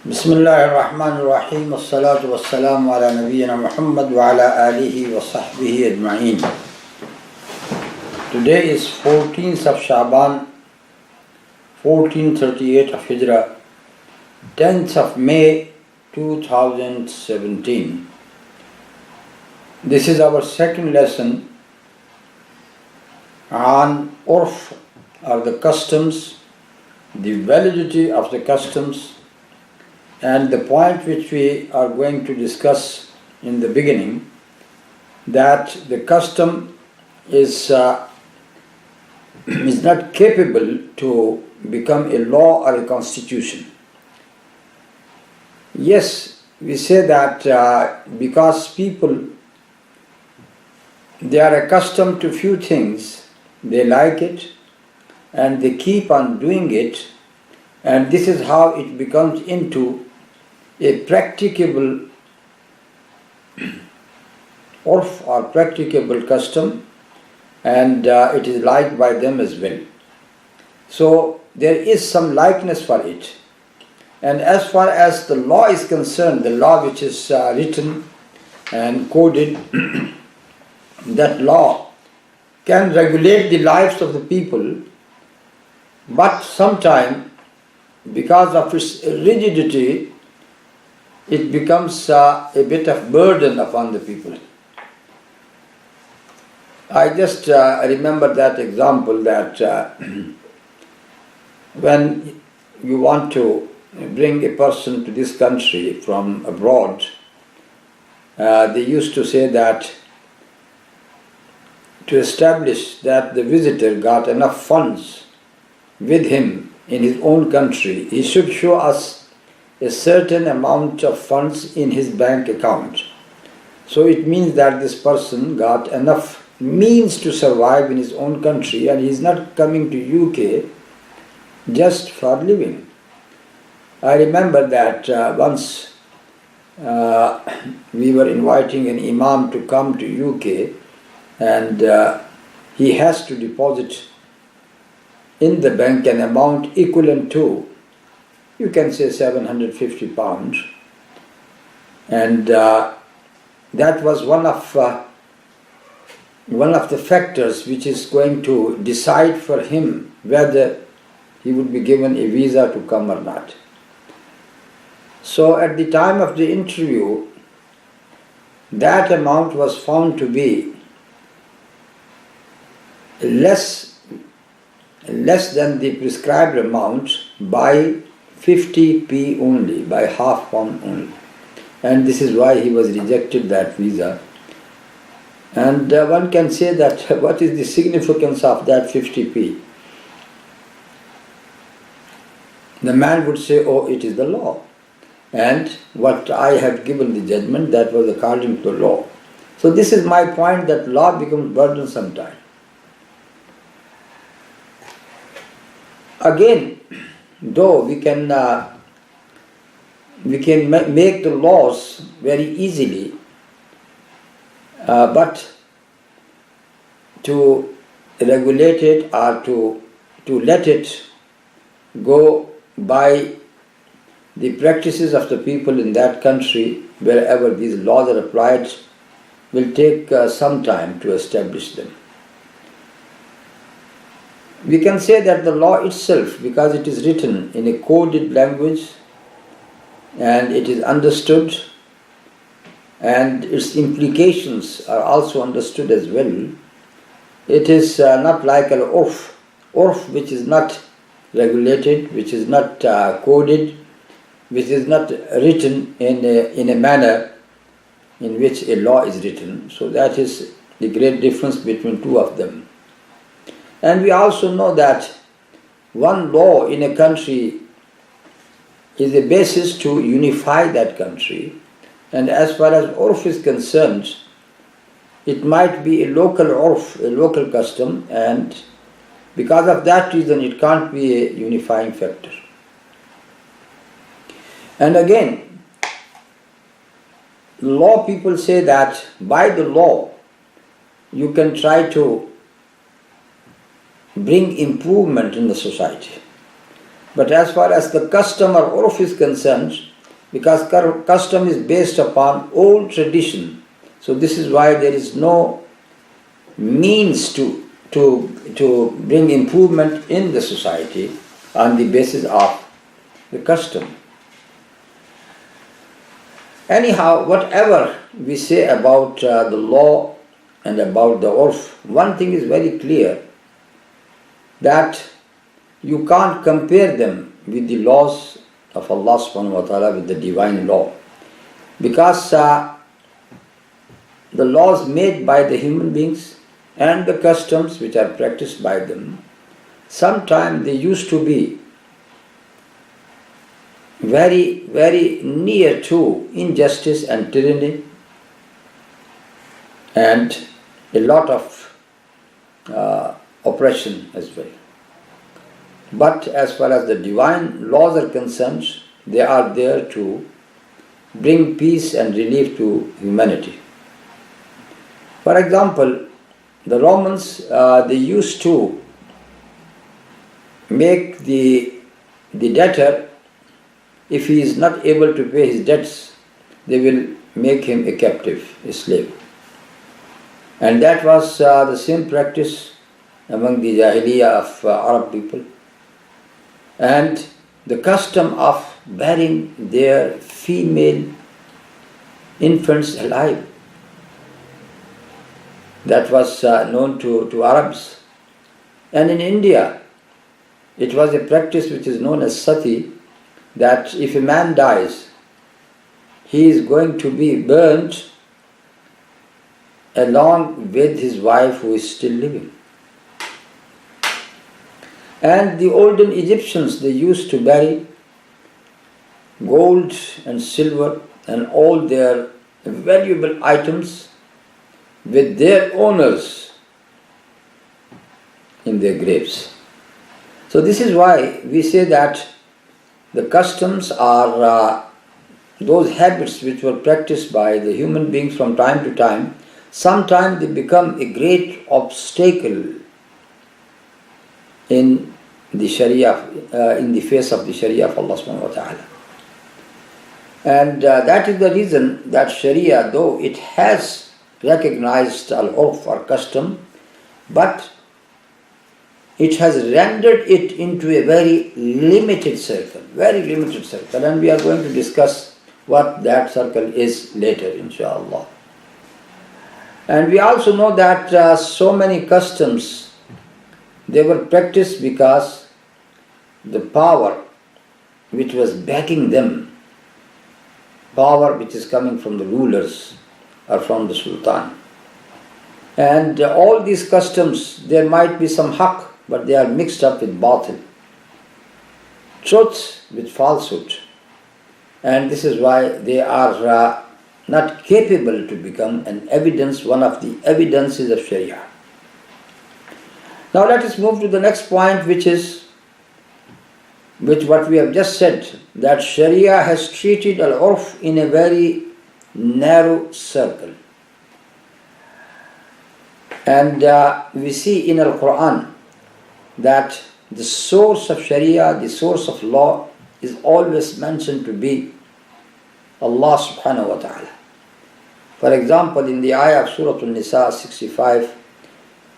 Bismillahirrahmanirrahim. Wassalatu wassalamu ala nabiyyina Muhammad wa ala alihi wa sahbihi ajma'in. Today is 14th of Shaban, 1438 of Hijrah, 10th of May 2017. This is our second lesson on urf, or the customs, the validity of the customs, and the point which we are going to discuss in the beginning, that the custom is not capable to become a law or a constitution. Yes, we say that because people, they are accustomed to few things, they like it and they keep on doing it, and this is how it becomes into a practicable urf or practicable custom, and it is liked by them as well. So there is some likeness for it. And as far as the law is concerned, the law which is written and coded, that law can regulate the lives of the people, but sometimes because of its rigidity, it becomes a bit of burden upon the people. I just remember that example that when you want to bring a person to this country from abroad, they used to say that to establish that the visitor got enough funds with him in his own country, he should show us a certain amount of funds in his bank account. So it means that this person got enough means to survive in his own country, and he is not coming to UK just for living. I remember that once we were inviting an imam to come to UK, and he has to deposit in the bank an amount equivalent to, you can say, £750, and that was one of the factors which is going to decide for him whether he would be given a visa to come or not. So at the time of the interview, that amount was found to be less than the prescribed amount by 50p only, by half pound only. And this is why he was rejected that visa. And one can say that what is the significance of that 50p? The man would say, oh, it is the law. And what I have given the judgment, that was according to the law. So this is my point, that law becomes burdensome sometimes. Again, though we can make the laws very easily, but to regulate it or to let it go by the practices of the people in that country, wherever these laws are applied, will take some time to establish them. We can say that the law itself, because it is written in a coded language and it is understood, and its implications are also understood as well, it is not like an urf which is not regulated, which is not coded, which is not written in a manner in which a law is written. So that is the great difference between two of them. And we also know that one law in a country is a basis to unify that country. And as far as urf is concerned, it might be a local urf, a local custom, and because of that reason it can't be a unifying factor. And again, law people say that by the law you can try to bring improvement in the society. But as far as the custom or urf is concerned, because custom is based upon old tradition. So this is why there is no means to bring improvement in the society on the basis of the custom. Anyhow, whatever we say about the law and about the urf, one thing is very clear, that you can't compare them with the laws of Allah subhanahu wa ta'ala, with the divine law. Because the laws made by the human beings and the customs which are practiced by them, sometimes they used to be very, very near to injustice and tyranny, and a lot of oppression as well. But as far as the divine laws are concerned, they are there to bring peace and relief to humanity. For example, the Romans, they used to make the debtor, if he is not able to pay his debts, they will make him a captive, a slave. And that was the same practice among the Jahiliyyah of Arab people. And the custom of burying their female infants alive, that was known to Arabs. And in India, it was a practice which is known as sati, that if a man dies, he is going to be burnt along with his wife who is still living. And the olden Egyptians, they used to bury gold and silver and all their valuable items with their owners in their graves. So this is why we say that the customs are those habits which were practiced by the human beings from time to time. Sometimes they become a great obstacle in the Sharia, in the face of the Sharia of Allah subhanahu wa ta'ala. And that is the reason that Sharia, though it has recognized al-urf or custom, but it has rendered it into a very limited circle, and we are going to discuss what that circle is later, inshallah. And we also know that so many customs, they were practiced because the power which was backing them, power which is coming from the rulers or from the sultan. And all these customs, there might be some haqq, but they are mixed up with batil, truth with falsehood. And this is why they are not capable to become an evidence, one of the evidences of Sharia. Now let us move to the next point, which what we have just said, that Sharia has treated al-urf in a very narrow circle. And we see in Al-Quran that the source of Sharia, the source of law, is always mentioned to be Allah subhanahu wa ta'ala. For example, in the ayah of Surah An-Nisa 65,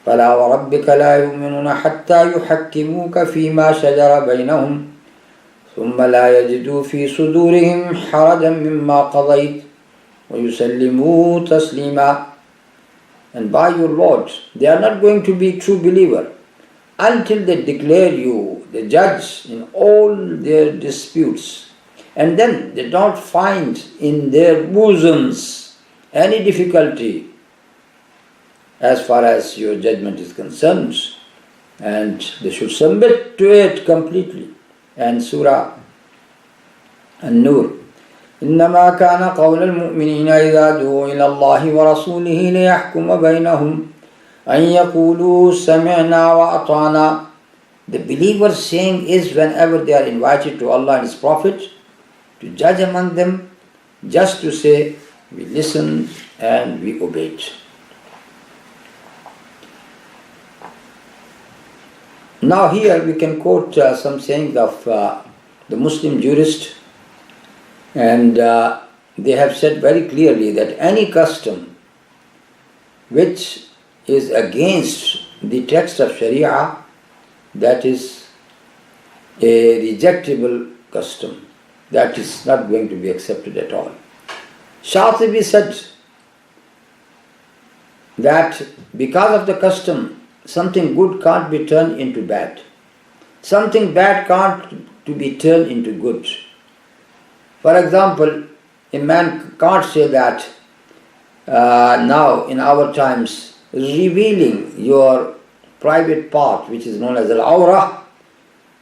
فَلَا وَرَبِّكَ لَا يُؤْمِنُونَ حَتَّى يُحَكِّمُوكَ فِي مَا شَجَرَ بَيْنَهُمْ ثُمَّ لَا يَجِدُوا فِي صُدُورِهِمْ حَرَجًا مِمَّا قَضَيْتَ وَيُسَلِّمُوا تَسْلِيمًا. And by your Lord, they are not going to be true believer until they declare you the judge in all their disputes, and then they don't find in their bosoms any difficulty as far as your judgment is concerned, and they should submit to it completely. And Surah An-Nur, إنما كان قول المؤمنين إذا دعوا إلى الله ورسوله ليحكم بينهم أن يقولوا سمعنا وأطعنا. The believer's saying is, whenever they are invited to Allah and His Prophet to judge among them, just to say, we listened and we obeyed. Now here we can quote some sayings of the Muslim jurist And they have said very clearly that any custom which is against the text of Sharia, that is a rejectable custom. That is not going to be accepted at all. Shatibi said that because of the custom, something good can't be turned into bad. Something bad can't to be turned into good. For example, a man can't say that now in our times, revealing your private part, which is known as al-awrah,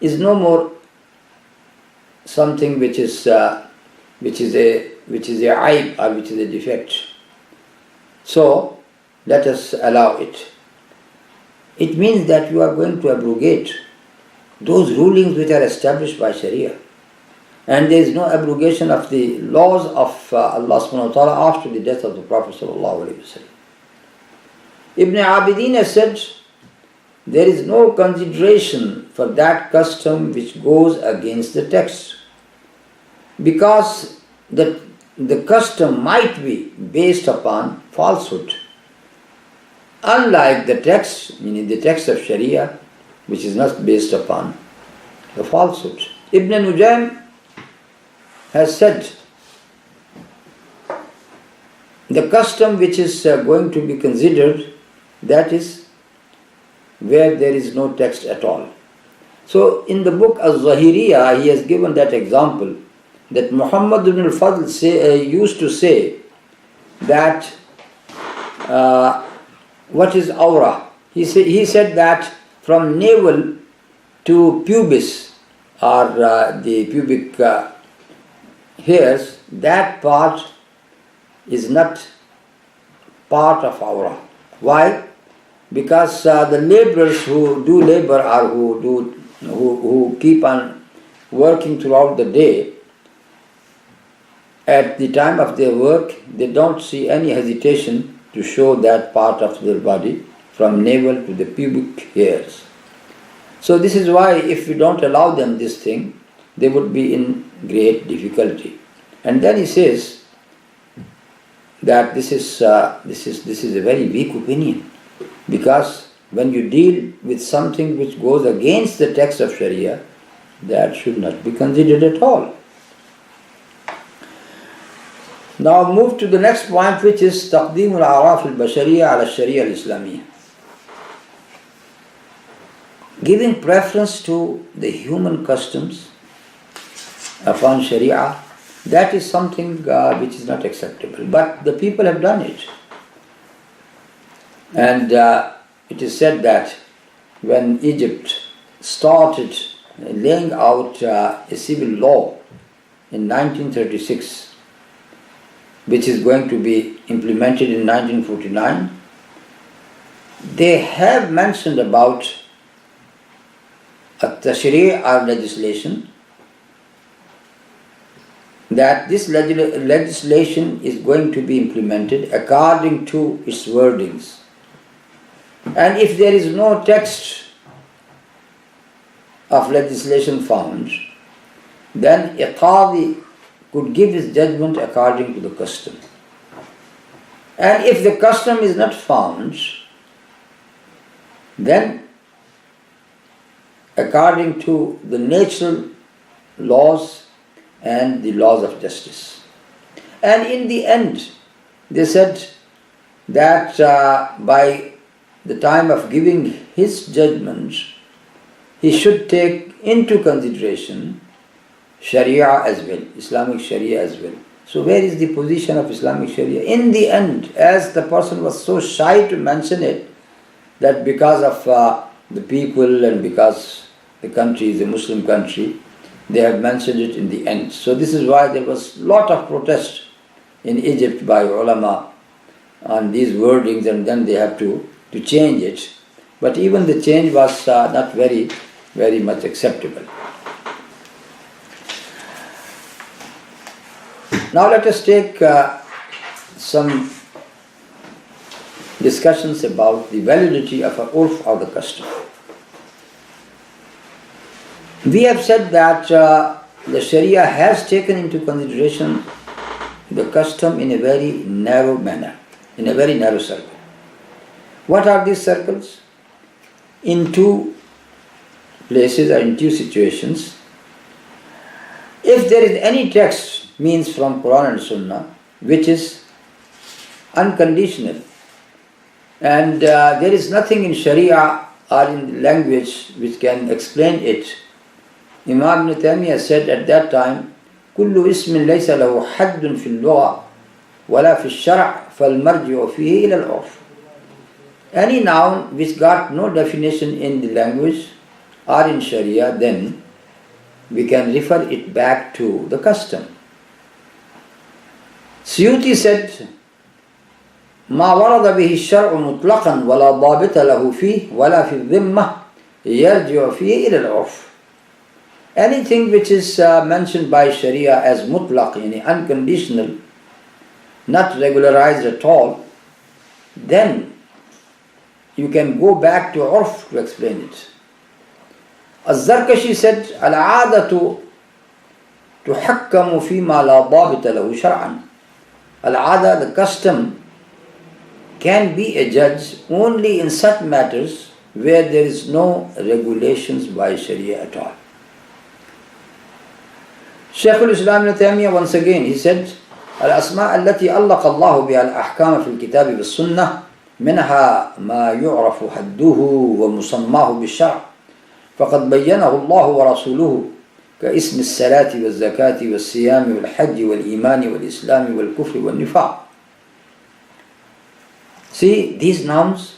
is no more something which is a aib or which is a defect. So let us allow it. It means that you are going to abrogate those rulings which are established by Sharia. And there is no abrogation of the laws of Allah subhanahu wa ta'ala after the death of the Prophet sallallahu alaihi wasallam. Ibn Abidin has said, there is no consideration for that custom which goes against the text, because the custom might be based upon falsehood. Unlike the text, meaning the text of Sharia, which is not based upon the falsehood. Ibn Nujaym has said, the custom which is going to be considered, that is where there is no text at all. So in the book Al-Zahiriyah, he has given that example, that Muhammad ibn al-Fadl used to say that what is awrah? He said that from navel to pubis, or the pubic hairs, that part is not part of awrah. Why? Because the laborers who do labor or who keep on working throughout the day, at the time of their work, they don't see any hesitation to show that part of their body from navel to the pubic hairs. So this is why if we don't allow them this thing, they would be in great difficulty. And then he says that this is a very weak opinion, because when you deal with something which goes against the text of Sharia, that should not be considered at all. Now move to the next point, which is تقديم الأعراف البشرية على الشريعة الإسلامية. Giving preference to the human customs upon Sharia, that is something which is not acceptable. But the people have done it. And it is said that when Egypt started laying out a civil law in 1936, which is going to be implemented in 1949, they have mentioned about at-tashri' or legislation, that this legislation is going to be implemented according to its wordings. And if there is no text of legislation found, then a qadi could give his judgment according to the custom. And if the custom is not found, then according to the natural laws and the laws of justice. And in the end, they said that by the time of giving his judgment, he should take into consideration Sharia as well, Islamic Sharia as well. So where is the position of Islamic Sharia? In the end, as the person was so shy to mention it, that because of the people and because the country is a Muslim country, they have mentioned it in the end. So this is why there was a lot of protest in Egypt by ulama on these wordings, and then they have to change it. But even the change was not very, very much acceptable. Now let us take some discussions about the validity of an urf or the custom. We have said that the Sharia has taken into consideration the custom in a very narrow manner, in a very narrow circle. What are these circles? In two places or in two situations, if there is any text, means from Quran and Sunnah, which is unconditional, and there is nothing in Sharia or in language which can explain it. Imam Ibn Taymiyyah said at that time, كل اسم ليس له حد في اللغة ولا في الشرع فالمرجع فيه إلى العرف. Any noun which got no definition in the language or in Sharia, then we can refer it back to the custom. Suyuti said, ما ورد به الشرع مطلقا ولا ضابط له فيه ولا في الذمة يرجع فيه إلى العرف. Anything which is mentioned by Sharia as mutlaq, yani unconditional, not regularized at all, then you can go back to urf to explain it. Az-Zarkashi said, Al-'adatu tuhakkamu fima la dabita lahu shar'an. Al-'ada, the custom, can be a judge only in such matters where there is no regulations by Sharia at all. Shaykh al-Islam Ibn Taymiyyah once again, he said, الأسماء التي ألق الله بها الأحكام في الكتاب والسنة منها ما يعرف حده ومسماه بالشرع فقد بينه الله ورسوله كاسم الصلاة والزكاة والصيام والحج والإيمان والإسلام والكفر والنفاق. See, these nouns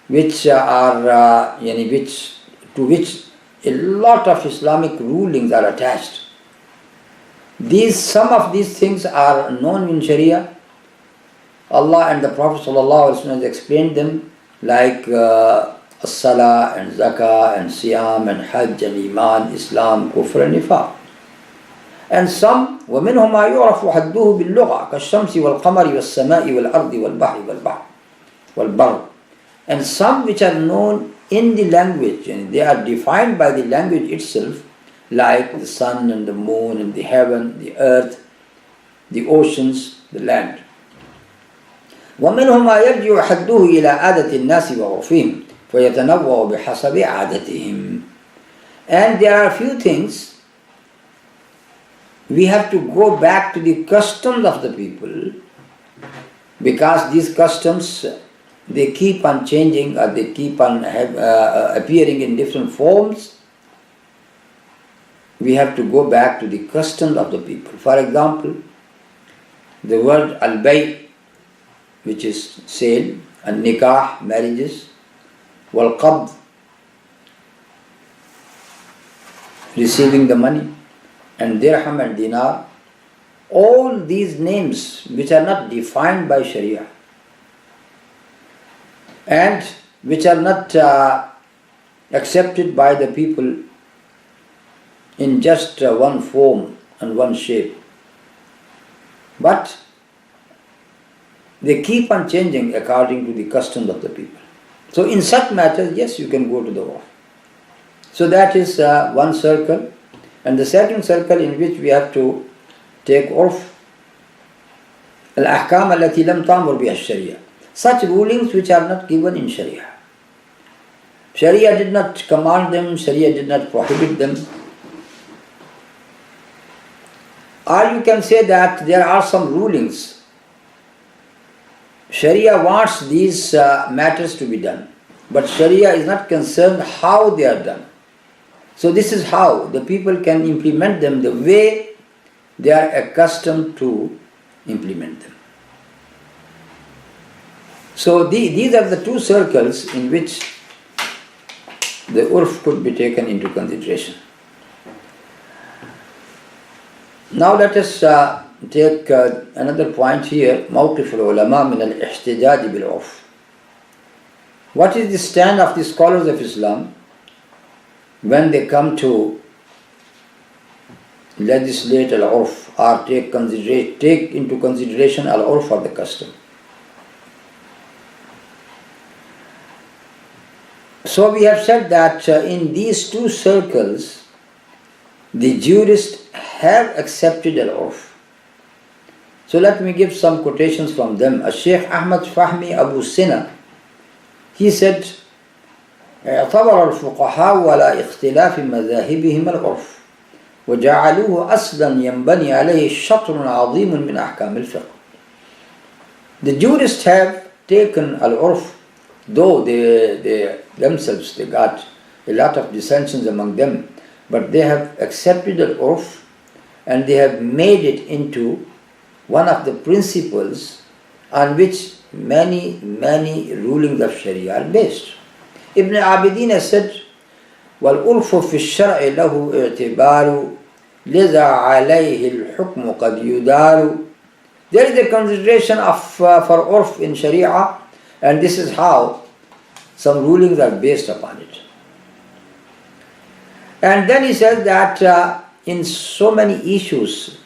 which are to which a lot of Islamic rulings are attached. Some of these things are known in Sharia. Allah and the Prophet ﷺ explained them, like As-Salah and Zakah and Siyam and Hajj and Iman, Islam, Kufr and Nifaq. And some, وَمِنْهُمْ مَا يُعْرَفُ حَدُّهُ بِاللُّغَةِ كَالشَّمْسِ وَالْقَمَرِ وَالسَّمَاءِ وَالْأَرْضِ وَالْبَحْرِ وَالْبَرِّ. And some which are known in the language, and they are defined by the language itself, like the sun and the moon and the heaven, the earth, the oceans, the land. وَمِنْهُمْ مَا يَرْجِعُ حَدُّهُ إِلَىٰ عَادَةِ النَّاسِ وَعُرْفِهِمْ فَيَتَنَوَّعُ بِحَسَبِ عَادَتِهِمْ. And there are a few things we have to go back to the customs of the people, because these customs, they keep on changing or they keep on appearing in different forms. We have to go back to the customs of the people. For example, the word al-bay, which is sale, and nikah, marriages, wal-qabd, receiving the money, and dirham and dinar, all these names which are not defined by Sharia and which are not accepted by the people in just one form and one shape, but they keep on changing according to the customs of the people. So in such matters, yes, you can go to the war. So that is one circle. And the second circle in which we have to take off al-ahkam allati lam ta'mur biha sharia, such rulings which are not given in Sharia. Sharia did not command them, Sharia did not prohibit them. Or you can say that there are some rulings. Sharia wants these matters to be done, but Sharia is not concerned how they are done. So this is how the people can implement them the way they are accustomed to implement them. So these are the two circles in which the urf could be taken into consideration. Now let us take another point here, موقف العلماء من الاحتجاج بالعرف. What is the stand of the scholars of Islam when they come to legislate al-urf or take into consideration al-urf or the custom? So we have said that in these two circles, the jurists have accepted al-urf. So let me give some quotations from them. Sheikh Ahmad Fahmi Abu Sina, he said, اعتبر الفقهاء ولا اختلاف مذاهبهم العرف وجعلوه أصلا ينبني عليه شطر عظيم من أحكام الفقه. The jurists have taken al-urf, though they themselves they got a lot of dissensions among them, but they have accepted al-urf and they have made it into one of the principles on which many rulings of Sharia are based. Ibn Abidin has said, وَالْأُرْفُ فِي الشَّرْعِ لَهُ اعْتِبَارُ لِذَا عَلَيْهِ الْحُكْمُ قَدْ يُدَارُ. There is a consideration for urf in Sharia, and this is how some rulings are based upon it. And then he says that in so many issues,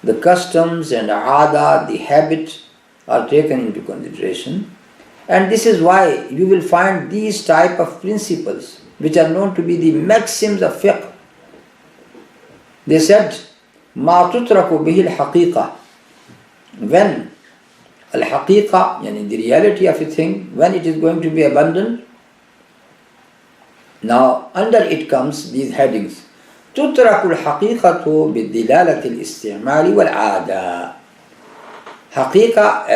the customs and aada, the habit are taken into consideration. And this is why you will find these type of principles, which are known to be the maxims of fiqh. They said, مَا تُتْرَكُ بِهِ الْحَقِيقَةِ. When al-haqiqa, yani the reality of a thing, when it is going to be abandoned. Now, under it comes these headings. تُتْرَكُ الْحَقِيقَةُ بِالدِّلَالَةِ الْإِسْتِعْمَالِ وَالْعَادَةِ. Haqiqa,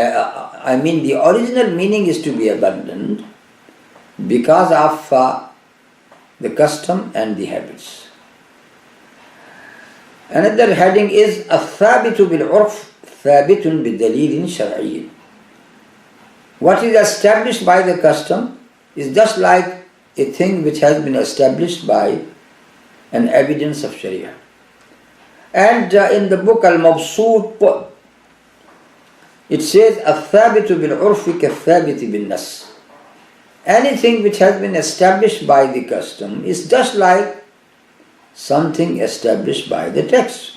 I mean the original meaning is to be abandoned because of the custom and the habits. Another heading is الثابت بالعرف ثابت بدليل شرعي. What is established by the custom is just like a thing which has been established by an evidence of Sharia. And in the book Al-Mabsut, it says الثابت بالعرف كالثابت بالنص. Anything which has been established by the custom is just like something established by the text.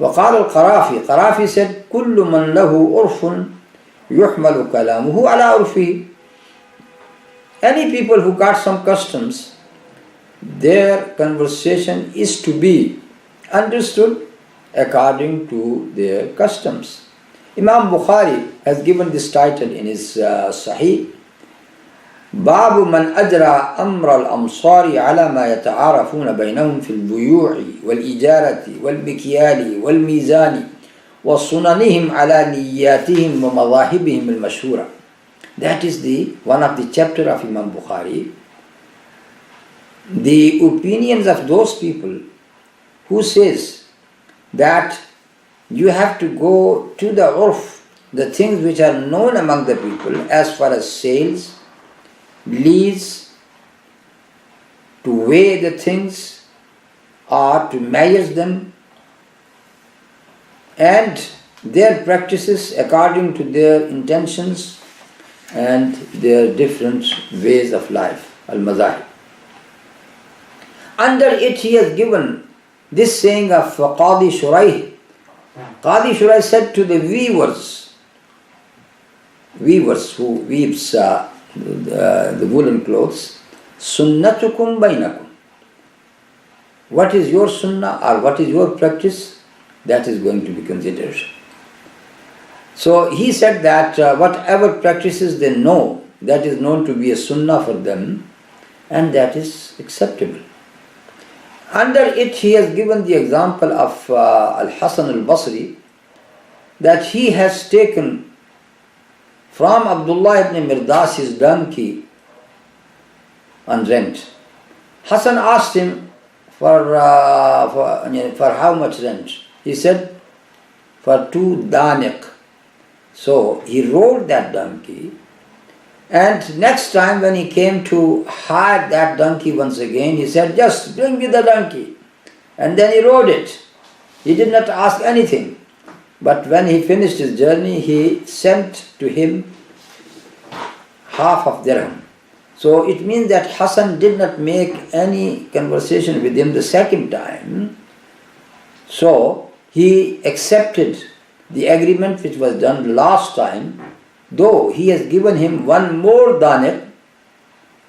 وقال القرافي said كل من له عرف يحمل كلامه على عرفه. Any people who got some customs, their conversation is to be understood according to their customs. Imam Bukhari has given this title in his Sahih, باب من أجرى أمر الأمصار على ما يتعارفون بينهم في البيوع والإجارة والمكيال والميزان وصننهم على نياتهم ومذاهبهم المشهورة. That is one of the chapter of Imam Bukhari. The opinions of those people who says that you have to go to the urf, the things which are known among the people as far as sales, lease, to weigh the things or to measure them, and their practices according to their intentions and their different ways of life, al-mazahib. Under it he has given this saying of Qadi Shuraih. Qadi Shuraih said to the weavers who weaves the woolen clothes, sunnatukum bainakum. What is your sunnah or what is your practice? That is going to be considered. So he said that whatever practices they know, that is known to be a sunnah for them, and that is acceptable. Under it he has given the example of Al-Hasan Al-Basri, that he has taken from Abdullah ibn Mirdas his donkey on rent. Hasan asked him for how much rent. He said, for 2 daniq. So he rode that donkey, and next time when he came to hire that donkey once again, he said, just bring me the donkey. And then he rode it. He did not ask anything. But when he finished his journey, he sent to him half of dirham. So it means that Hasan did not make any conversation with him the second time. So he accepted the agreement which was done last time, though he has given him 1 more daniq.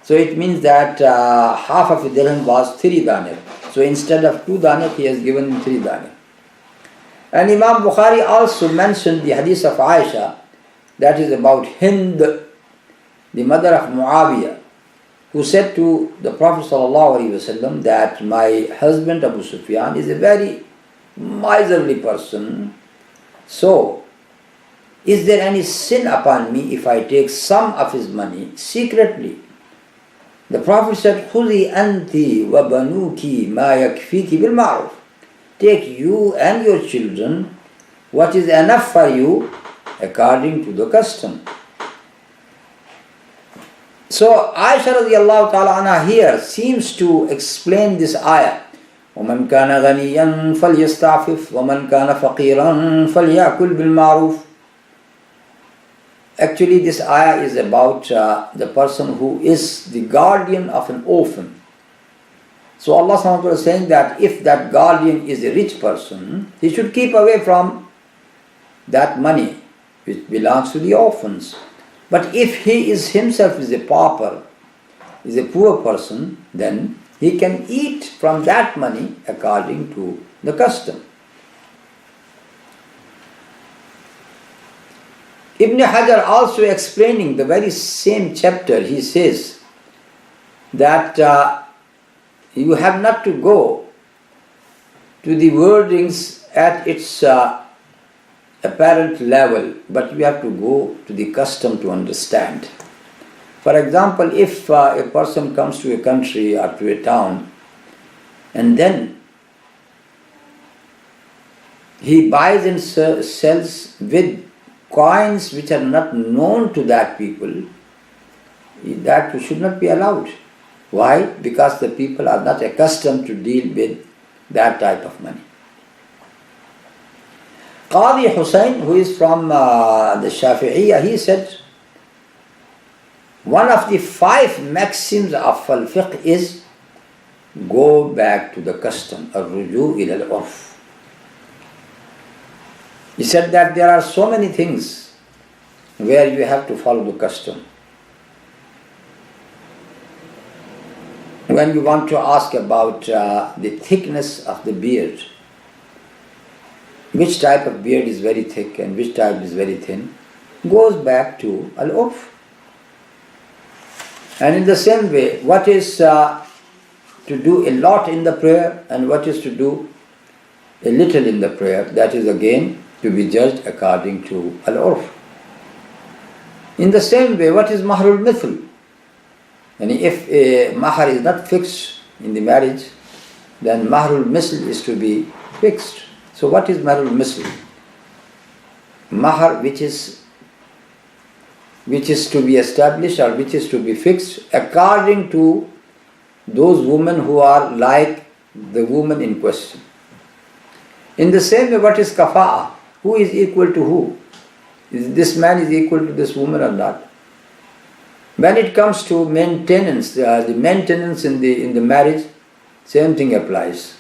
So it means that half of a dirham was 3 daniq. So instead of 2 dane, he has given him 3 dane. And Imam Bukhari also mentioned the hadith of Aisha, that is about Hind, the mother of Muawiyah, who said to the Prophet ﷺ that my husband Abu Sufyan is a very miserly person. So, is there any sin upon me if I take some of his money secretly? The Prophet said, خُذِي أَنْتِ وَبَنُوكِ مَا يَكْفِيكِ بِالْمَعْرُوفِ. Take you and your children what is enough for you according to the custom. So Aisha radiallahu ta'ala anha here seems to explain this ayah. وَمَنْ كَانَ غَنِيًّا فَلْيَسْتَعْفِفْ وَمَنْ كَانَ فَقِيرًا فَلْيَأْكُلْ بِالْمَعْرُوفِ. Actually, this ayah is about the person who is the guardian of an orphan. So Allah subhanahu wa ta'ala is saying that if that guardian is a rich person, he should keep away from that money which belongs to the orphans. But if he is himself is a pauper, is a poor person, then he can eat from that money according to the custom. Ibn Hajar also explaining the very same chapter, he says that you have not to go to the wordings at its apparent level, but you have to go to the custom to understand. For example, if a person comes to a country or to a town and then he buys and sells with coins which are not known to that people, that should not be allowed. Why? Because the people are not accustomed to deal with that type of money. Qadi Hussain, who is from the Shafi'iyah, he said, one of the 5 maxims of al-fiqh is go back to the custom, ar-ruju ila al-urf. He said that there are so many things where you have to follow the custom. When you want to ask about the thickness of the beard, which type of beard is very thick and which type is very thin, goes back to al-urf. And in the same way, what is to do a lot in the prayer and what is to do a little in the prayer, that is again to be judged according to al-urf. In the same way, what is mahrul mithl? And if a mahar is not fixed in the marriage, then mahrul mithl is to be fixed. So what is mahrul mithl? Mahar which is to be established or which is to be fixed according to those women who are like the woman in question. In the same way, what is kafa'ah? Who is equal to who? Is this man is equal to this woman or not? When it comes to maintenance, the maintenance in the marriage, same thing applies.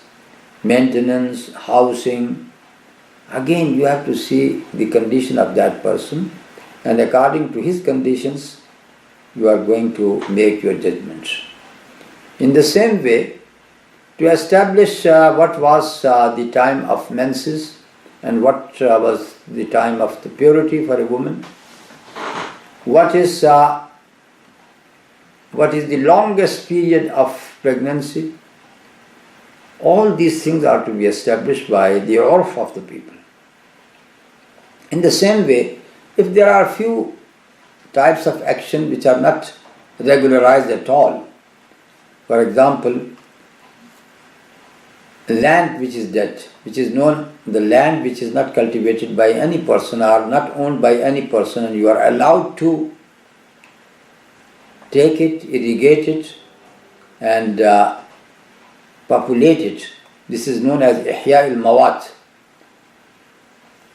Maintenance, housing, again you have to see the condition of that person, and according to his conditions you are going to make your judgment. In the same way, to establish what was the time of menses and what was the time of the purity for a woman, what is the longest period of pregnancy, all these things are to be established by the urf of the people. In the same way, if there are few types of action which are not regularized at all, for example, land which is dead, which is known, the land which is not cultivated by any person or not owned by any person, and you are allowed to take it, irrigate it and populate it. This is known as ihya al-mawat.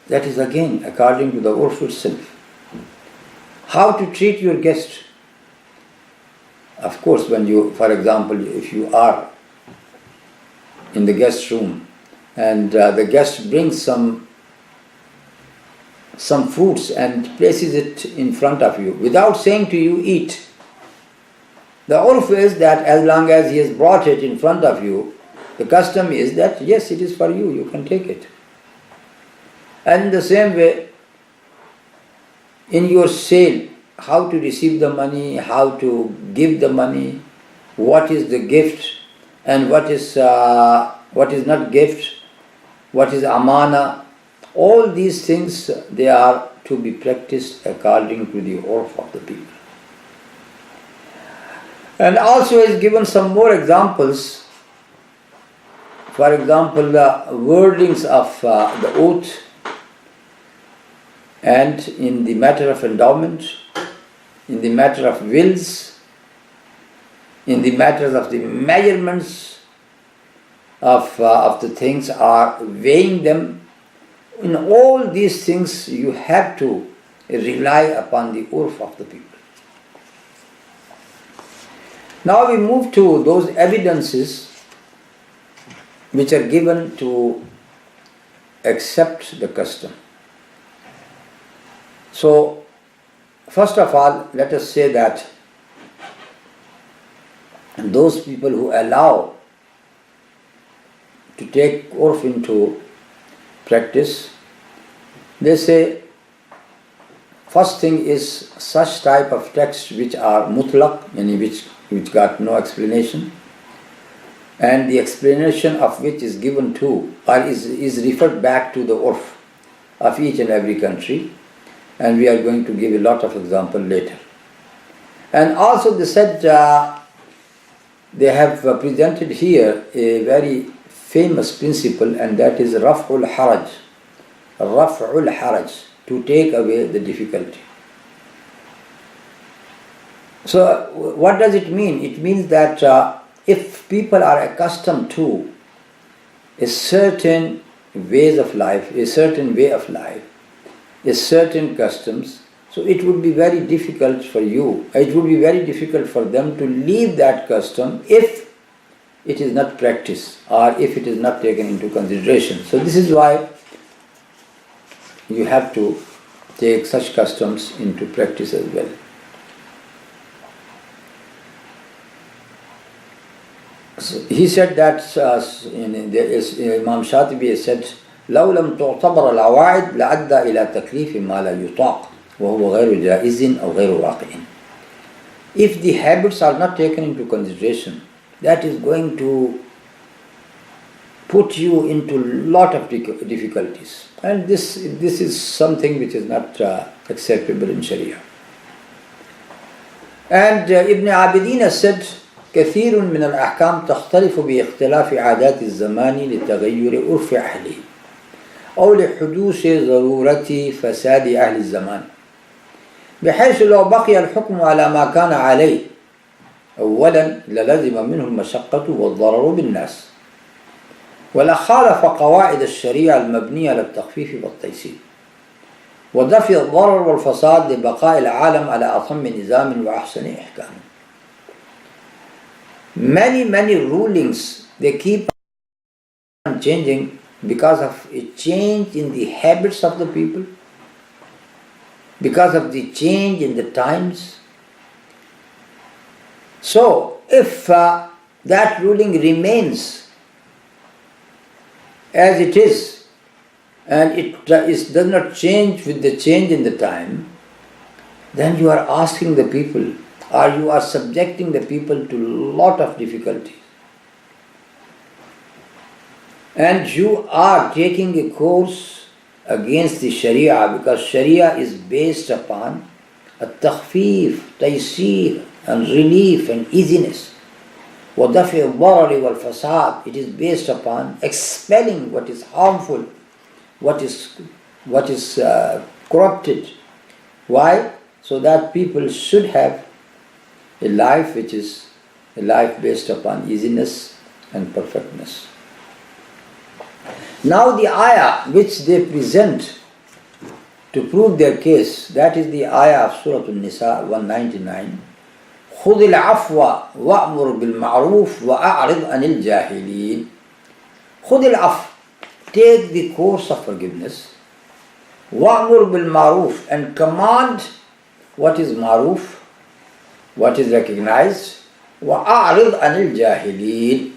That is again according to the urf itself. How to treat your guest? Of course, when you, for example, if you are in the guest room and the guest brings some fruits and places it in front of you without saying to you, eat. The urf is that as long as he has brought it in front of you, The custom is that yes, it is for you, you can take it. And in the same way, in your sale, how to receive the money, how to give the money, what is the gift and what is not gift, what is amana, all these things, they are to be practiced according to the urf of the people. And also is given some more examples. For example, the wordings of the oath, and in the matter of endowment, in the matter of wills, in the matters of the measurements of the things, are weighing them. In all these things you have to rely upon the urf of the people. Now we move to those evidences which are given to accept the custom. So, first of all, let us say that those people who allow to take urf into practice, they say, first thing is such type of texts which are mutlaq, meaning which got no explanation, and the explanation of which is given to, or is referred back to the urf of each and every country, and we are going to give a lot of examples later. And also they said, they have presented here a very famous principle, and that is Raf'ul Haraj. Raf'ul Haraj, to take away the difficulty. So what does it mean? It means that if people are accustomed to a certain ways of life, a certain way of life, a certain customs, so it would be very difficult for you, it would be very difficult for them to leave that custom if it is not practiced or if it is not taken into consideration. So this is why you have to take such customs into practice as well. So he said that Imam Shatibi has said, لو لم تعتبر العواعد لأدى إلى تكليف ما لا يطاق وهو غير جائز أو غير واقع. If the habits are not taken into consideration, that is going to put you into a lot of difficulties, and this is something which is not acceptable in Sharia. And Ibn Abidin has said, كثير من الأحكام تختلف باختلاف عادات الزمان لتغير عرف أهله أو لحدوث ضرورة فساد أهل الزمان بحيث لو بقي الحكم على ما كان عليه أولا للزم منه المشقة والضرر بالناس ولخالف قواعد الشريعة المبنية على التخفيف والتيسير ودفع الضرر والفساد لبقاء العالم على أتم نظام وأحسن إحكام. Many rulings, they keep on changing because of a change in the habits of the people, because of the change in the times. So, if that ruling remains as it is, and it does not change with the change in the time, then you are asking the people, or you are subjecting the people to a lot of difficulties. And you are taking a course against the Sharia, because Sharia is based upon a takhfif, taysir, and relief and easiness. وَدَفْعِ الضَّرَرِ وَالْفَسَادِ. It is based upon expelling what is harmful, what is corrupted. Why? So that people should have a life which is a life based upon easiness and perfectness. Now the ayah which they present to prove their case, that is the ayah of Surah An-Nisa 199. خُذِ الْعَفْوَ وَأْمُرْ بِالْمَعْرُوفِ وَأَعْرِضْ عَنِ الْجَاهِلِينَ. خُذِ الْعَفْوَ, take the course of forgiveness. وَأْمُرْ بِالْمَعْرُوفِ, and command what is ma'ruf, what is recognized. وَأَعْرِضْ عَنِ الْجَاهِلِينَ,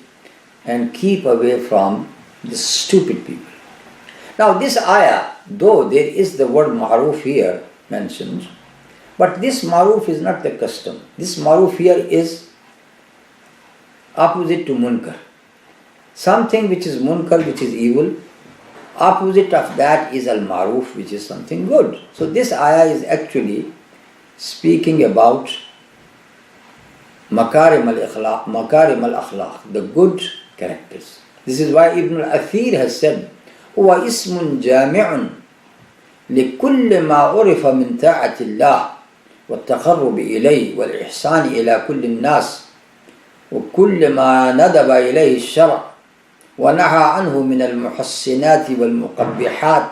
and keep away from the stupid people. Now this ayah, though there is the word ma'ruf here mentioned, but this ma'ruf is not the custom. This ma'ruf here is opposite to munkar. Something which is munkar, which is evil, opposite of that is al-ma'ruf, which is something good. So this ayah is actually speaking about makarim al-akhlaq, the good characters. This is why Ibn al-Athir has said, هو اسم جامع لكل ما عرف من طاعة الله والتقرب إليه والإحسان إلى كل الناس وكل ما ندب إليه الشرع ونهى عنه من المحسنات والمقبحات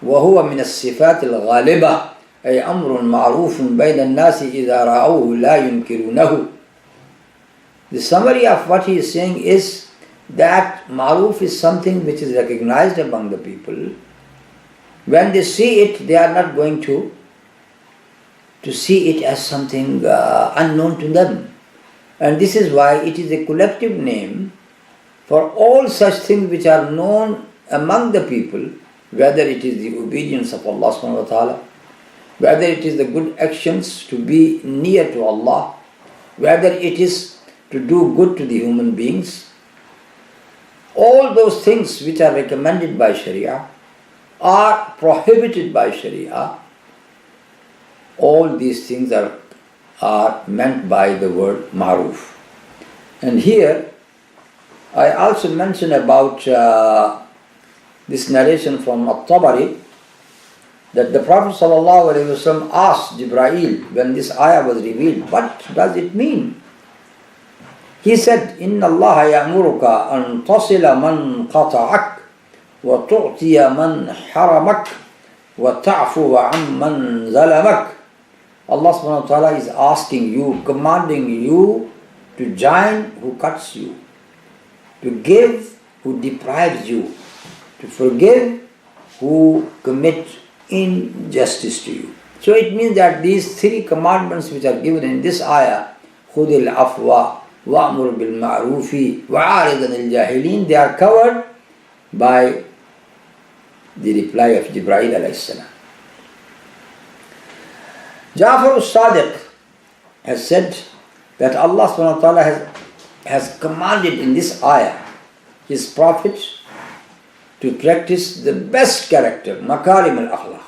وهو من الصفات الغالبة أي أمر معروف بين الناس إذا رأوه لا ينكرونه. The summary of what he is saying is that ma'ruf is something which is recognized among the people. When they see it, they are not going to see it as something unknown to them. And this is why it is a collective name for all such things which are known among the people, whether it is the obedience of Allah subhanahu wa ta'ala, whether it is the good actions to be near to Allah, whether it is to do good to the human beings. All those things which are recommended by Sharia are prohibited by Sharia. All these things are meant by the word ma'ruf. And here I also mention about this narration from Al-Bari that the Prophet ﷺ asked Jibreel when this ayah was revealed, what does it mean? He said, إِنَّ اللَّهَ يَأْمُرُكَ أَن تَصِلَ مَنْ قَطَعَكَ وَتُعْطِيَ مَنْ حَرَمَكَ وَتَعْفُوَ عَمَّنْ ظَلَمَكَ. Allah subhanahu wa ta'ala is asking you, commanding you to join who cuts you, to give who deprives you, to forgive who commit injustice to you. So it means that these three commandments which are given in this ayah, خُذِ الْعَفْوَ وَأْمُرْ بِالْمَعْرُوفِ وَعَارِضْ عَنِ الْجَاهِلِينَ, they are covered by the reply of Jibreel alayhi salam. Ja'far al-Sadiq has said that Allah subhanahu wa ta'ala has commanded in this ayah His Prophet to practice the best character, makarim al-akhlaq.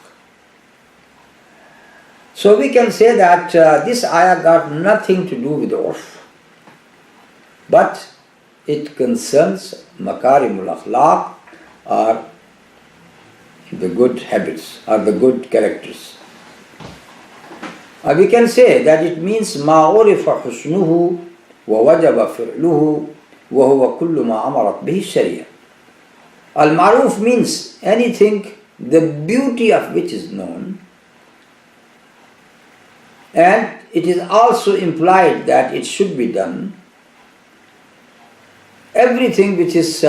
So we can say that this ayah got nothing to do with urf, but it concerns makarim al-akhlaq, or the good habits, or the good characters. We can say that it means ما عرف حسنه ووجب فعله وهو كل ما أمرت به الشريعة. Al-Ma'ruf means anything the beauty of which is known, and it is also implied that it should be done. Everything which is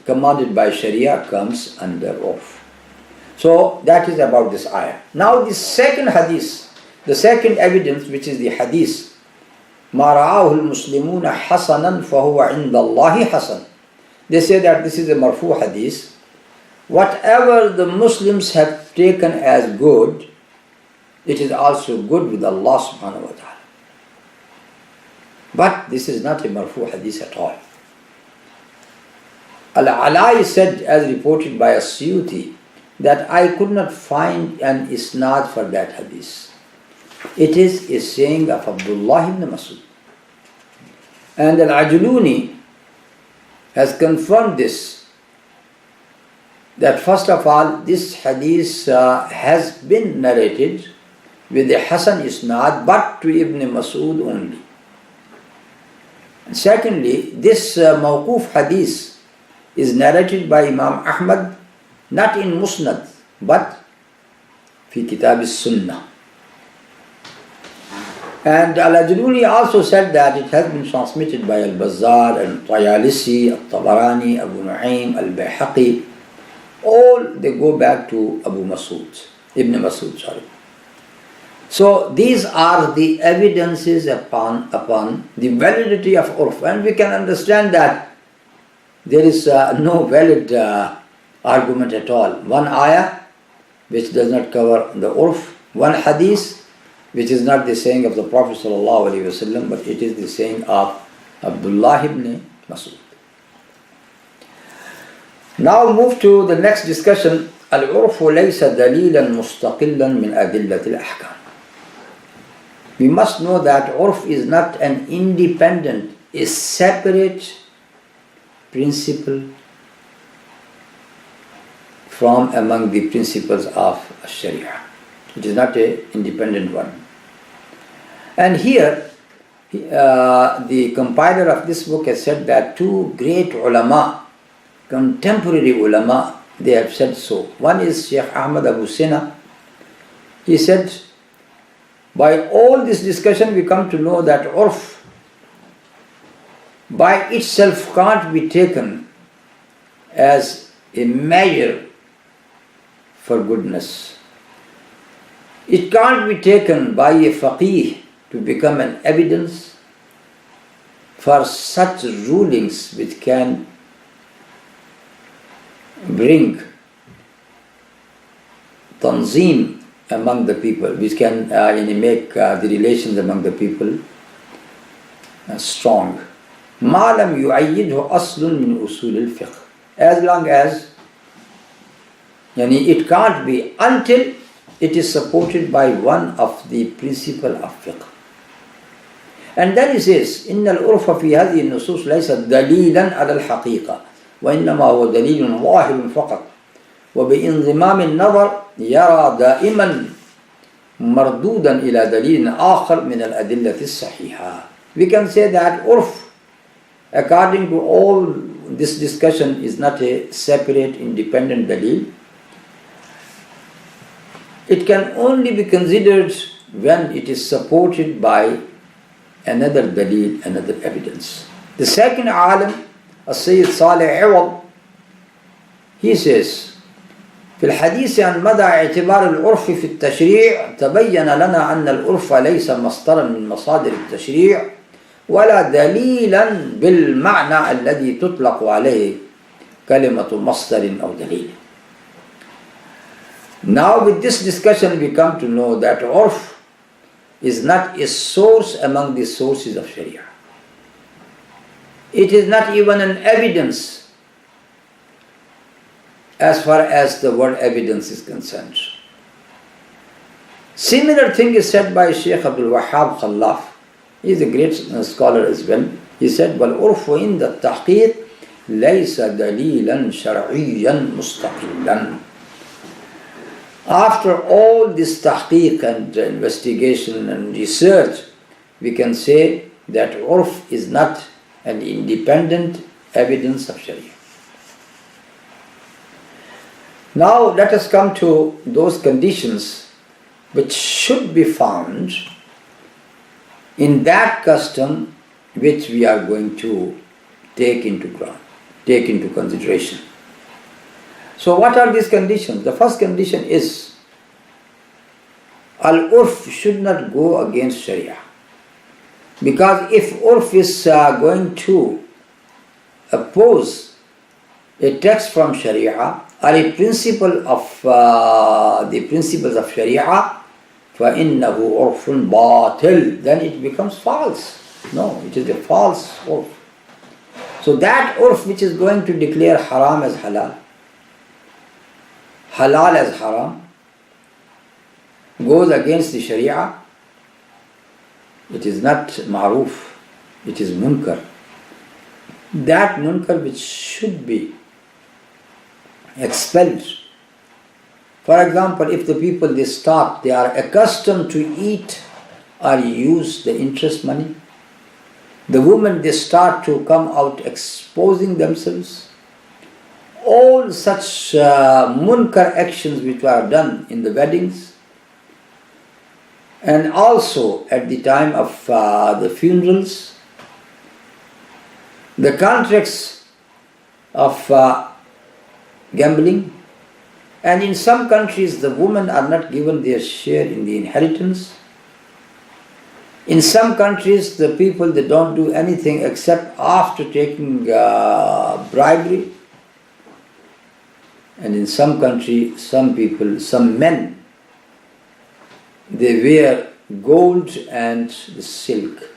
commanded by Sharia comes under urf. So that is about this ayah. Now the second hadith, the second evidence, which is the hadith, مَا رَعَاهُ الْمُسْلِمُونَ حَسَنًا فَهُوَ عِنْدَ اللَّهِ حَسَنًا. They say that this is a marfu hadith. Whatever the Muslims have taken as good, it is also good with Allah subhanahu wa ta'ala. But this is not a marfu hadith at all. Al-Alai said, as reported by As-Suyuti, that I could not find an isnad for that hadith. It is a saying of Abdullah ibn Masud. And Al-Ajluni has confirmed this, that first of all, this hadith has been narrated with a Hasan isnad, but to Ibn Masud only. And secondly, this mawquf hadith is narrated by Imam Ahmad, not in Musnad, but fi Kitab al-Sunnah. And Al-Ajluni also said that it has been transmitted by Al-Bazzar, Al-Tayalisi, Al-Tabarani, Abu Nu'aym, Al-Bayhaqi. All they go back to Ibn Masud. So these are the evidences upon the validity of urf. And we can understand that there is no valid argument at all. One ayah which does not cover the urf, one hadith which is not the saying of the Prophet ﷺ, but it is the saying of Abdullah ibn Mas'ud. Now move to the next discussion. Al-urfu laysa dalilan mustaqillan min adillatil ahkam. We must know that urf is not an independent, a separate principle from among the principles of Sharia. It is not an independent one. And here, the compiler of this book has said that two great ulama, contemporary ulama, they have said so. One is Sheikh Ahmad Abu Sina. He said, by all this discussion we come to know that urf by itself can't be taken as a measure for goodness. It can't be taken by a faqih to become an evidence for such rulings which can bring tanzeem among the people, which can make the relations among the people strong. مَا لَمْ يُعَيِّدْهُ أَصْلٌ مِنْ أُصُولِ الْفِقْهِ. As long as it can't be until it is supported by one of the principle of fiqh. And then he says, إِنَّ الْعُرْفَ فِي هَذِهِ النُّصُوص لَيْسَ دَلِيلًا عَلَى الْحَقِيقَةِ وإنما هو دليل ظاهر فقط وبانضمام النظر يرى دائما مردودا إلى دليل آخر من الأدلة الصحيحة. We can say that urf, according to all this discussion, is not a separate independent dalil. It can only be considered when it is supported by another dalil, another evidence. The second alim, السيد صالح عوض, he says في الحديث عن مدى اعتبار العرف في التشريع تبين لنا أن العرف ليس مصدرا من مصادر التشريع ولا دليلا بالمعنى الذي تطلق عليه كلمة مصدر أو دليل. Now with this discussion we come to know that urf is not a source among the sources of Sharia. It is not even an evidence as far as the word evidence is concerned. Similar thing is said by Shaykh Abdul Wahhab Khallaf. He is a great scholar as well. He said, وَالْعُرْفُ عِنْدَ التَّحْقِيقِ لَيْسَ دَلِيلًا شَرْعِيًّا مُسْتَقِلًّا. After all this tahqiq and investigation and research, we can say that urf is not an independent evidence of Sharia. Now let us come to those conditions which should be found in that custom which we are going to take into consideration. So what are these conditions? The first condition is al-urf should not go against Sharia. Because if urf is going to oppose a text from Sharia or a principle of the principles of Sharia, فَإِنَّهُ عُرْفٌ بَاطِلٌ, then it becomes false. No, it is a false urf. So that urf which is going to declare haram as halal, halal as haram, goes against the Sharia, it is not ma'ruf, it is munkar. That munkar which should be expelled. For example, if the people they are accustomed to eat or use the interest money, the women they start to come out exposing themselves. All such munkar actions which were done in the weddings, and also at the time of the funerals, the contracts of gambling, and in some countries the women are not given their share in the inheritance. In some countries, the people, they don't do anything except after taking bribery. And in some countries, some people, some men, they wear gold and silk.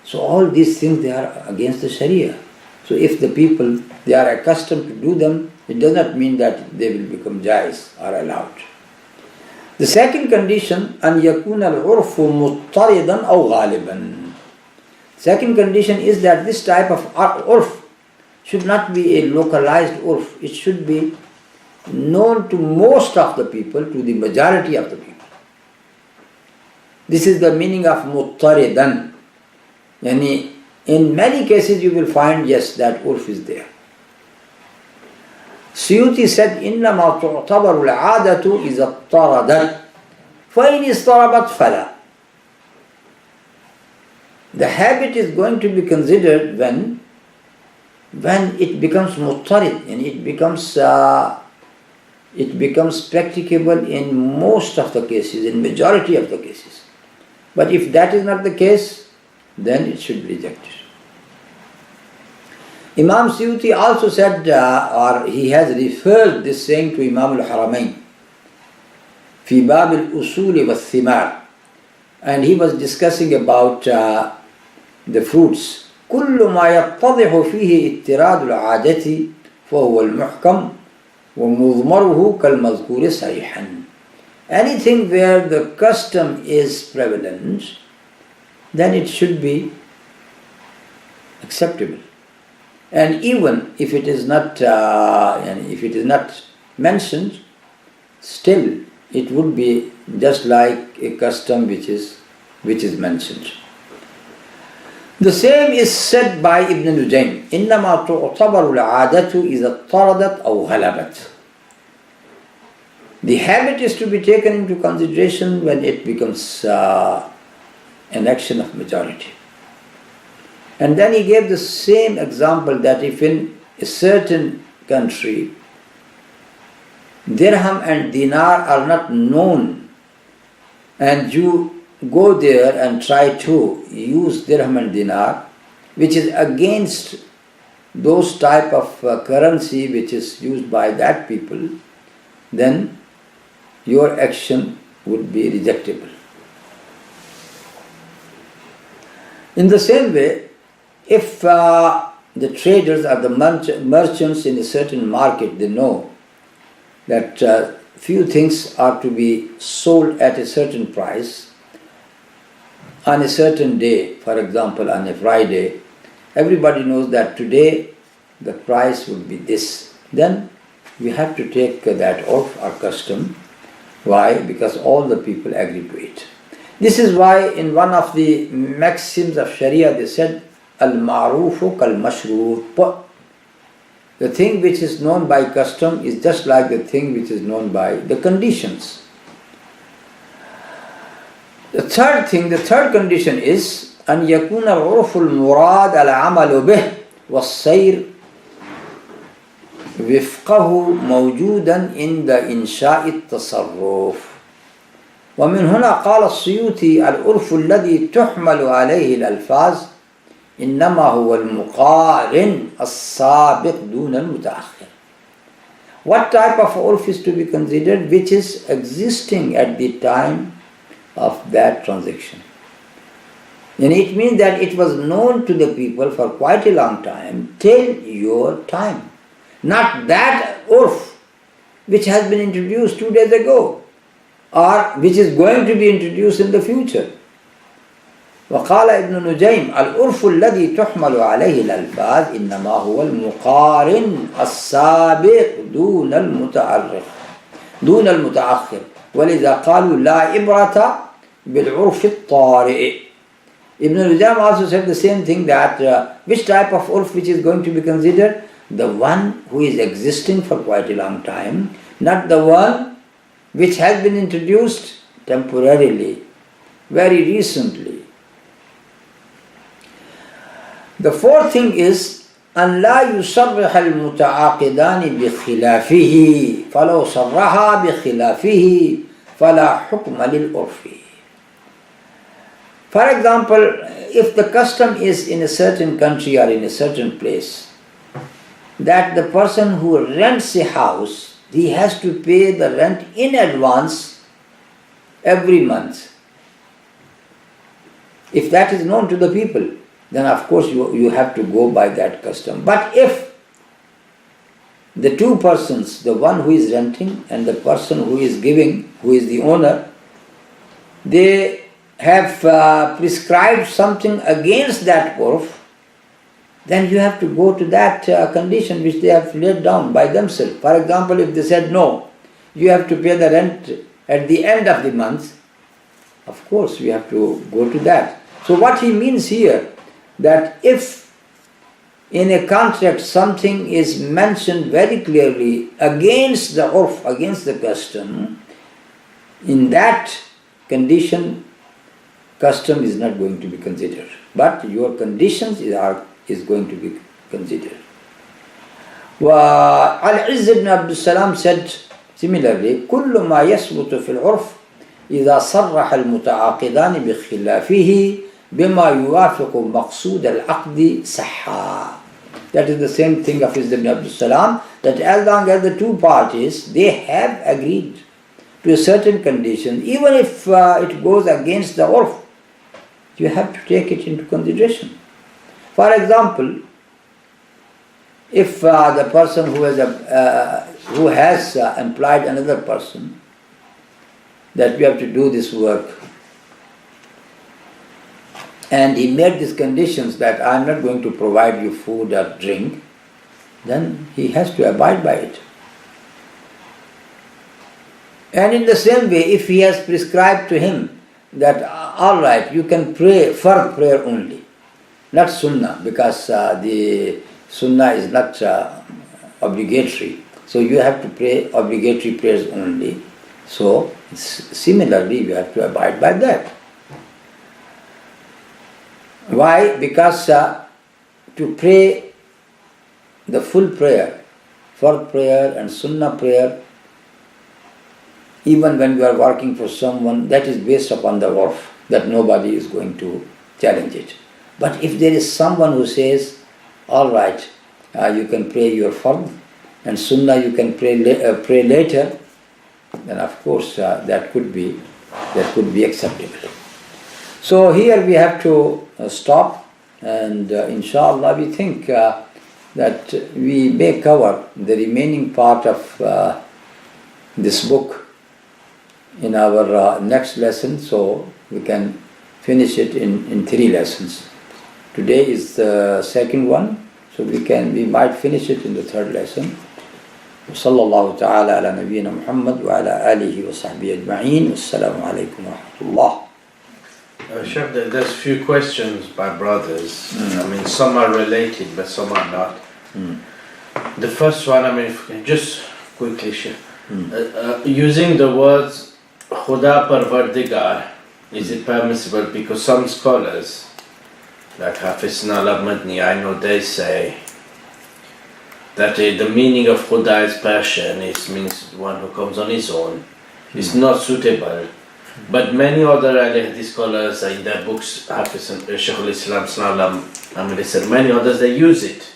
So all these things, they are against the Sharia. So if the people, they are accustomed to do them, it does not mean that they will become jais or allowed. The second condition, أن يكون العرف مضطردا أو غالبا. Second condition is that this type of urf should not be a localized urf. It should be known to most of the people, to the majority of the people. This is the meaning of muttaridan. Yani in many cases you will find, yes, that urf is there. Suyuti said, إنما تعتبر العادة إذا اضطردت فإن اضطربت فلا. The habit is going to be considered when it becomes muttarid, and it becomes practicable in most of the cases, in majority of the cases. But if that is not the case, then it should be rejected. Imam Suyuti also said, or he has referred this saying to Imam al-Haramain, في باب الأصول والثمار, and he was discussing about the fruits. كل ما يتضح فيه اضطراد العادة فهو المحكم ومضمره كالمذكور صحيحا. Anything where the custom is prevalent, then it should be acceptable. And even if it is not, mentioned, still it would be just like a custom which is mentioned. The same is said by Ibn Nujaym. إنما تعتبر العادة إذا اضطردت أو غلبت. The habit is to be taken into consideration when it becomes an action of majority. And then he gave the same example that if in a certain country dirham and dinar are not known, and you go there and try to use dirham and dinar, which is against those type of currency which is used by that people, then your action would be rejectable. In the same way, if the traders or the merchants in a certain market, they know that few things are to be sold at a certain price on a certain day, for example on a Friday, everybody knows that today the price would be this. Then we have to take that off our custom. Why? Because all the people agree to it. This is why in one of the maxims of Sharia they said, Al-Ma'rufu kal-Mashroot. The thing which is known by custom is just like the thing which is known by the conditions. The third condition is أن يكون العرف المراد العمل به والسير وفقه موجودا عند إنشاء التصرف. ومن هنا قال السيوطي العرف الذي تحمل عليه الألفاظ إنما هو المقارن السابق دون المتأخر. What type of urf is to be considered? Which is existing at the time of that transaction. And it means that it was known to the people for quite a long time, till your time. Not that urf which has been introduced 2 days ago, or which is going to be introduced in the future. وقال ابن نجيم العرف الذي تحمل عليه الألفاظ إنما هو المقارن السابق دون المتأخر ولذا قالوا لا عبرة بالعرف الطارئ. Ibn Nujam also said the same thing, that which type of urf which is going to be considered? The one who is existing for quite a long time, not the one which has been introduced temporarily, very recently. The fourth thing is أن لا يصرح المتعاقدان بخلافه فلو صرحا بخلافه فلا حكم للعرف. For example, if the custom is in a certain country or in a certain place, that the person who rents a house, he has to pay the rent in advance every month. If that is known to the people, then of course you have to go by that custom. But if the two persons, the one who is renting and the person who is giving, who is the owner, they have prescribed something against that urf, then you have to go to that condition which they have laid down by themselves. For example, if they said no, you have to pay the rent at the end of the month, of course we have to go to that. So what he means here, that if in a contract something is mentioned very clearly against the urf, against the custom, in that condition custom is not going to be considered, but your conditions is going to be considered. Al-Izz ibn Abdul Salam said similarly, كل ما يثبت في العرف إذا صرح المتعاقدان بخلافه بما يوافق مقصود العقد صحا. That is the same thing of Izz ibn Abdul Salam, that as long as the two parties, they have agreed to a certain condition, even if it goes against the urf, you have to take it into consideration. For example, if the person who has employed another person, that we have to do this work, and he made these conditions that I am not going to provide you food or drink, then he has to abide by it. And in the same way, if he has prescribed to him that, all right, you can pray fard prayer only, not sunnah, because the sunnah is not obligatory. So you have to pray obligatory prayers only. So similarly, you have to abide by that. Why? Because to pray the full prayer, fard prayer and sunnah prayer, even when you are working for someone, that is based upon the urf, that nobody is going to challenge it. But if there is someone who says, all right, you can pray your fard and sunnah you can pray later, then of course that could be acceptable. So here we have to stop, and inshallah we think that we may cover the remaining part of this book in our next lesson, so we can finish it in 3 lessons. Today is the second one, so we might finish it in the 3rd lesson. وصلى الله تعالى على نبينا محمد وعلى آله وصحبه أجمعين. والسلام عليكم ورحمة الله. Sheikh, there's a few questions by brothers. I mean, some are related, but some are not. The first one, I mean, if we can just quickly share. Using the words Khuda Parvardigar, is it permissible? Because some scholars, like Hafiz Nalab Madni, I know they say that the meaning of Khuda is Persian, it means one who comes on his own. It's not suitable. But many other Al-Hadith scholars in their books, Hafiz and Shaykh al-Islam Sallam, I mean, they said many others, they use it.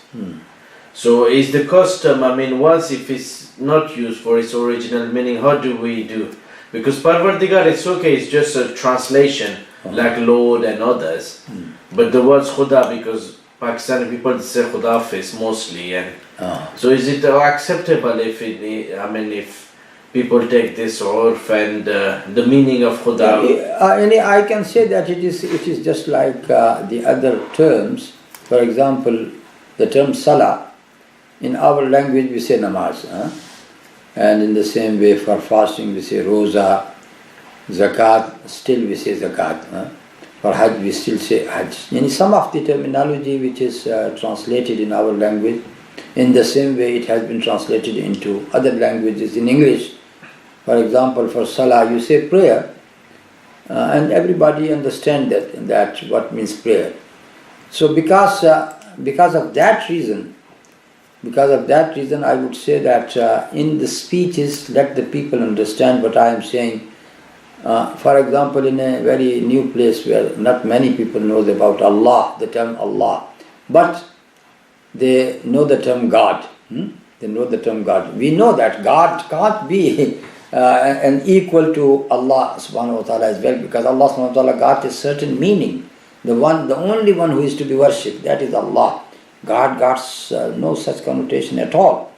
So is the custom, I mean, once if it's not used for its original meaning, how do we do? Because Parvardigar, it's okay, it's just a translation, like Lord and others. But the words Khuda, because Pakistani people say Khuda Hafiz mostly, and so is it acceptable if if people take this urf and the meaning of Khuda? I can say that it is just like the other terms. For example, the term Salah, in our language we say namaz, and in the same way for fasting we say roza, zakat, still we say zakat. For hajj we still say hajj. And some of the terminology which is translated in our language, in the same way it has been translated into other languages in English. For example, for salah you say prayer, and everybody understands that what means prayer. So because of that reason, I would say that in the speeches, let the people understand what I am saying. For example, in a very new place where not many people know about Allah, the term Allah, but they know the term God. They know the term God. We know that God can't be an equal to Allah subhanahu wa ta'ala as well, because Allah subhanahu wa ta'ala got a certain meaning. The only one who is to be worshipped, that is Allah. God got no such connotation at all.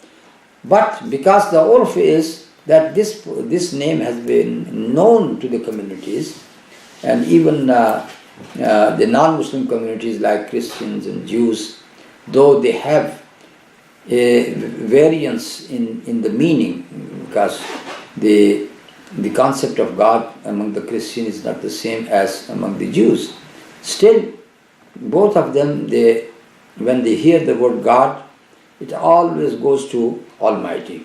But because the urf is that this name has been known to the communities, and even the non-Muslim communities like Christians and Jews, though they have a variance in the meaning, because the concept of God among the Christians is not the same as among the Jews. Still, both of them, when they hear the word God, it always goes to Almighty.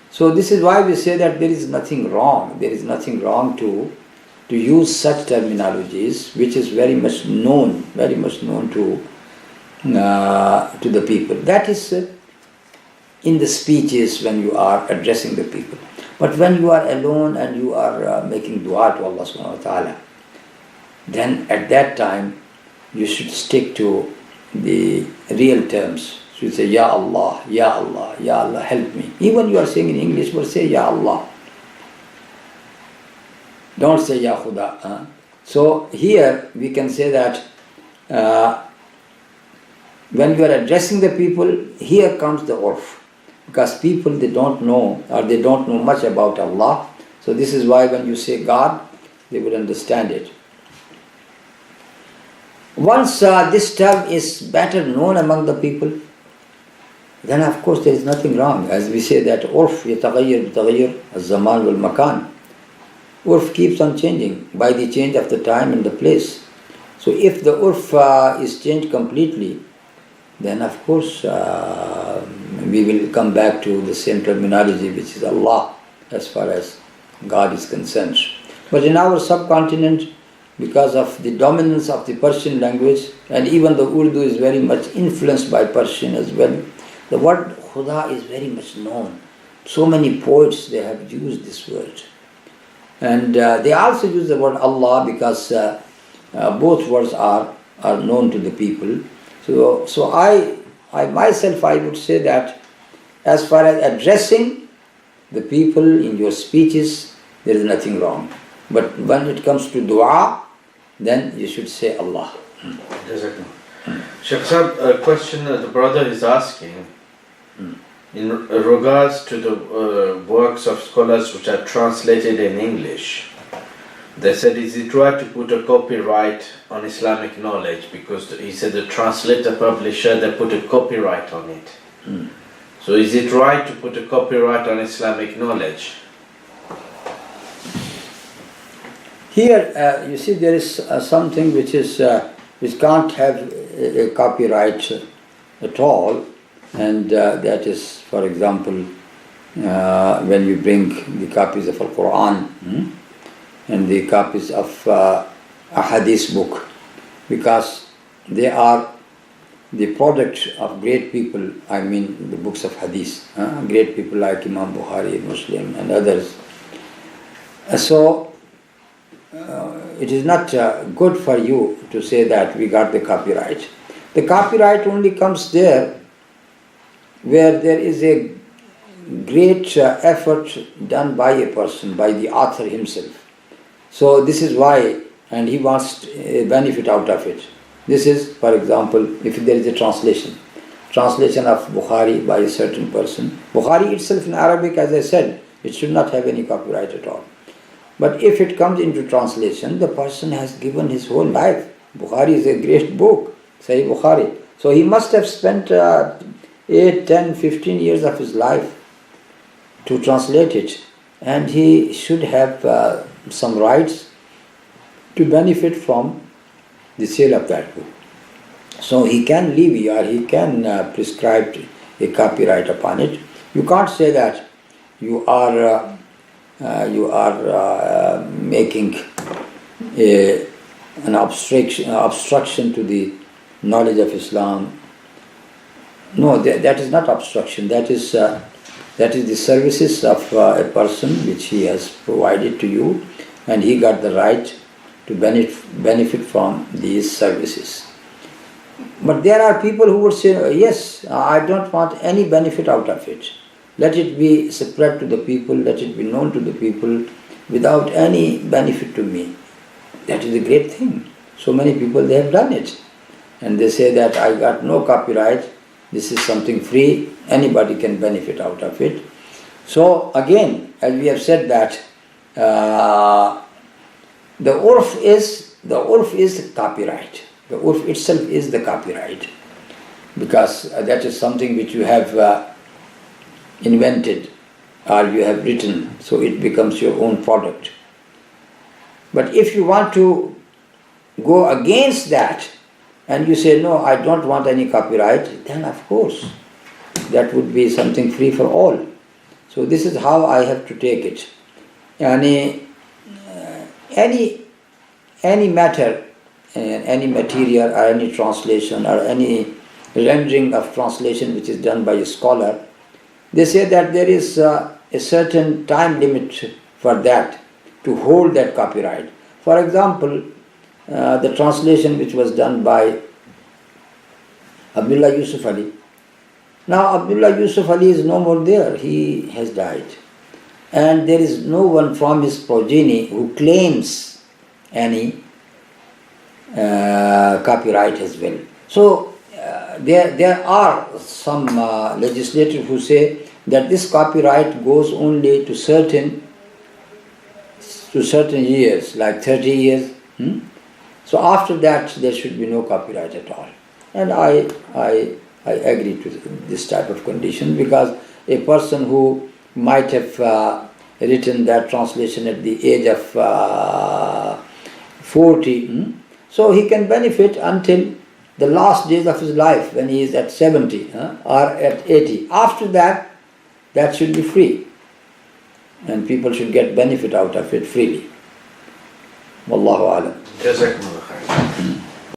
So this is why we say that there is nothing wrong. There is nothing wrong to use such terminologies, which is very much known to the people. That is in the speeches when you are addressing the people. But when you are alone and you are making dua to Allah subhanahu wa ta'ala, then at that time you should stick to the real terms. You say, Ya Allah, Ya Allah, Ya Allah, help me. Even you are saying in English, but say Ya Allah. Don't say Ya Khuda. So here we can say that when you are addressing the people, here comes the urf. Because people, they don't know, or they don't know much about Allah. So this is why when you say God, they would understand it. Once this term is better known among the people, then of course there is nothing wrong. As we say that urf yataghayyar bitaghayyur az-zaman wal makan. Urf keeps on changing by the change of the time and the place. So if the urf is changed completely, then of course we will come back to the same terminology, which is Allah, as far as God is concerned. But in our subcontinent, because of the dominance of the Persian language, and even the Urdu is very much influenced by Persian as well, the word Khuda is very much known. So many poets, they have used this word. And they also use the word Allah because both words are known to the people. So I myself, I would say that as far as addressing the people in your speeches, there is nothing wrong. But when it comes to dua, then you should say Allah. Jazakallah. Sheikh Sahib, a question that the brother is asking in regards to the works of scholars which are translated in English. They said, is it right to put a copyright on Islamic knowledge? Because he said the translator, publisher, they put a copyright on it. So is it right to put a copyright on Islamic knowledge? Here, you see, there is something which can't have a copyright at all, and that is, for example, when you bring the copies of Al-Quran and the copies of a Hadith book, because they are the product of great people. I mean, the books of Hadith, great people like Imam Bukhari, Muslim, and others. So it is not good for you to say that we got the copyright. The copyright only comes there where there is a great effort done by a person, by the author himself. So this is why, and he wants a benefit out of it. This is, for example, if there is a translation of Bukhari by a certain person. Bukhari itself in Arabic, as I said, it should not have any copyright at all. But if it comes into translation, the person has given his whole life. Bukhari is a great book, Sahih Bukhari. So he must have spent 8, 10, 15 years of his life to translate it. And he should have some rights to benefit from the sale of that book. So he can levy or he can prescribe a copyright upon it. You can't say that you are making an obstruction to the knowledge of Islam. No, that is not obstruction. That is the services of a person which he has provided to you, and he got the right to benefit from these services. But there are people who would say, yes, I don't want any benefit out of it. Let it be spread to the people, let it be known to the people without any benefit to me. That is a great thing. So many people, they have done it. And they say that I got no copyright, this is something free, anybody can benefit out of it. So again, as we have said that, the urf is copyright. The urf itself is the copyright, because that is something which you have invented or you have written, so it becomes your own product. But if you want to go against that and you say, no, I don't want any copyright, then of course that would be something free for all. So this is how I have to take it. Any matter, any material or any translation or any rendering of translation which is done by a scholar, they say that there is a certain time limit for that, to hold that copyright. For example, the translation which was done by Abdullah Yusuf Ali. Now Abdullah Yusuf Ali is no more there, he has died. And there is no one from his progeny who claims any copyright as well. So there are some legislators who say that this copyright goes only to certain years, like 30 years. So after that there should be no copyright at all. And I agree to this type of condition, because a person who might have written that translation at the age of 40, so he can benefit until the last days of his life, when he is at 70 or at 80. After that, that should be free, and people should get benefit out of it freely. Wallahu alam. Jazakumullah.